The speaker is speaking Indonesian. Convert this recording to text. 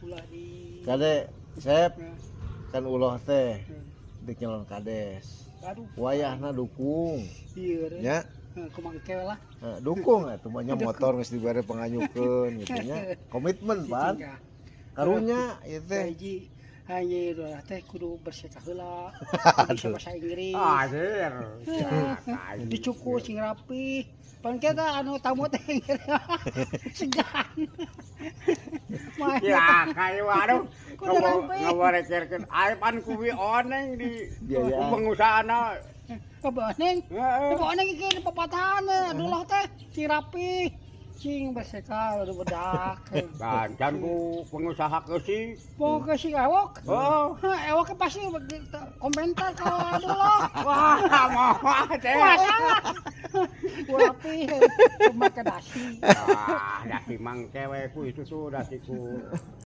ulah di Kade Sep Nah, kan ulah teh nah. di nyalon kades. Aduh, Wayahna dukung. iya deh. Nya, Kumangke lah. dukung atuh mah nya motor geus dibere panganyukeun gitu nya. Komitmen pan. Karunya ieu teh. Hiji hanya ulah teh kudu bersikap heula. Bisa bahasa Inggris. Adir. Dicukur sing rapi. Pan kita anu tamu teh segan. Mah Ya kayu waduh. Kudu rapi. Ngawarekerkeun pan kuwi oneng di Biaya. pengusahana. Kebaneng. Heeh. Kebaneng iki pepatahan dulu teh sing rapi. Cing bersekal udah bedak. Bancan ku pengusaha keusi. Pokoknya si ewok. Oh. Ewoknya pasti komentar kalau dulu. Wah, moh teh. Wah salah. Gua rapi. Cuma ke dasi. Wah, dasi mang cewekku itu tuh dasiku.